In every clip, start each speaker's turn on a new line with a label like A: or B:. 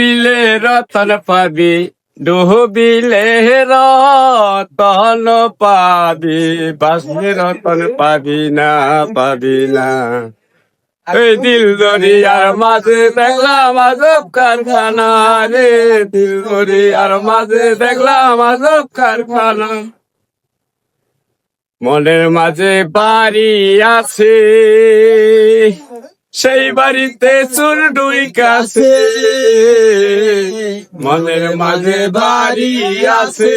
A: বিলে রতন পাবি, ডুবিলে রতন পাবি, বাসলে রতন পাবি না, পাবি না। এই দিল দরিয়ার মাঝে দেখলাম আজব কারখানা রে, দিল দরিয়ার মাঝে দেখলাম আজব কারখানা। মনের মাঝে বাড়ি আছে, সেই বাড়িতে চুর দুই কাছে। মনের মাঝে বাড়ি আছে,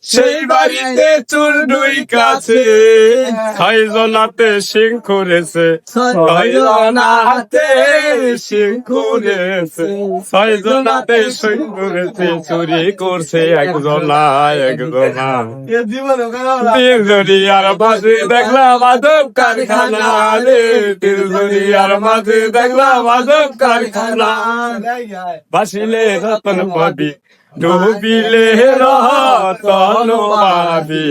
A: সেই বাড়িতে চুর দুই কাছে। ছয়জনাতে সিং করেছে, ছয়জনাতে সিং করেছে, ছয়জনাতে সিং করেছে, চুরি করছে একজনা, একজনা। দিল দরিয়ার মাঝে দেখলাম আজব কারখানা রে, দিল দরিয়ার মাঝে দেখলাম আজব কারখানা। বাসিলে রতন পাবি, ডুবিলে রতন পাবি,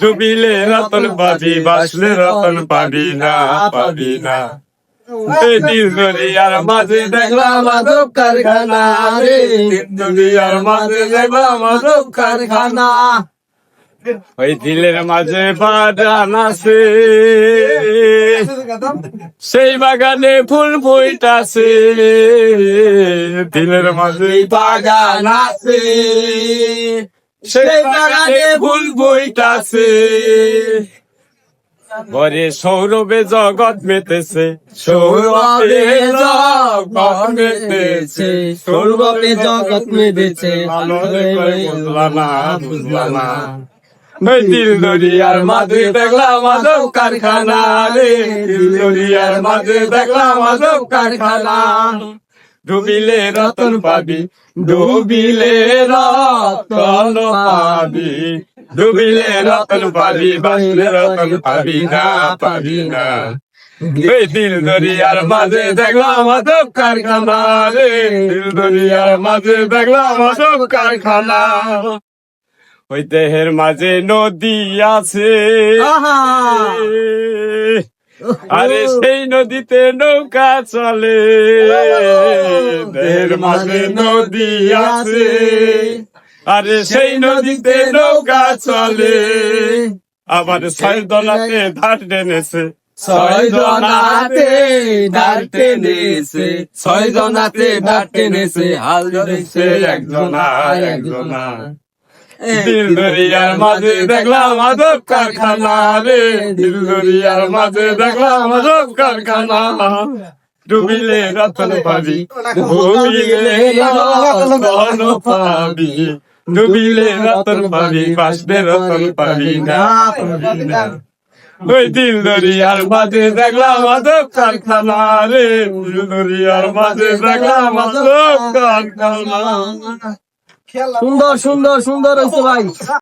A: ডুবিলে রতন পাবি, বাসলে রতন পাবি না, পাবি না। এই দিল দরিয়ার মাঝে দেখলাম আজব কারখানা রে, দিল দরিয়ার মাঝে দেখলাম আজব কারখানা। ওই দিলের মাঝে বাগান আছে, সেই বাগানে ফুল ফুইতাছে। দিলের মাঝে বাগান আছে, সেই বাগানে ফুল ফুইতাছে। ঘরে সৌরভে জগৎ মেতেছে, সৌরভে জগৎ মেতেছে,
B: সৌরভে জগৎ মেতেছে।
A: বুঝলা না, বুঝলা না। ওই দিল দরিয়ার মাঝে দেখলাম আজব কারখানা রে, দিল দরিয়ার মাঝে দেখলাম আজব কারখানা। ডুবিলে রতন পাবি, ডুবিলে রতন পাবি, ডুবিলে রতন পাবি, বাসলে রতন পাবি না, পাবি না। এই দিল দরিয়ার মাঝে দেখলাম আজব কারখানা রে, দিল দরিয়ার মাঝে দেখলাম আজব কারখানা। ওই দেহের মাঝে নদী আছে, আরে সেই নদীতে নৌকা চলে। দেহের মাঝে নদী আছে, আরে সেই নদীতে নৌকা চলে। আবার ছয় দলাতে ধার টেনেছে,
B: ছয় জনাতে ধার টেনেছে, ছয় জনাতে ধার টেনেছে, হাল ধরেছে
A: একজনা, একজনা। দিল দরিয়ার মাঝে দেখলাম আজব কারখানা রে, দিল দরিয়ার মাঝে দেখলাম আজব কারখানা। ডুবিলে রতন পাবি, ডুবিলে রতন পাবি, ডুবিলে রতন পাবি, বাসলে রতন পাবি না, পাবি না। ওই দিল দরিয়ার মাঝে দেখলাম আজব কারখানা রে, দিল দরিয়ার মাঝে দেখলাম আজব কারখানা।
B: সুন্দর সুন্দর সুন্দর হয়েছে ভাই।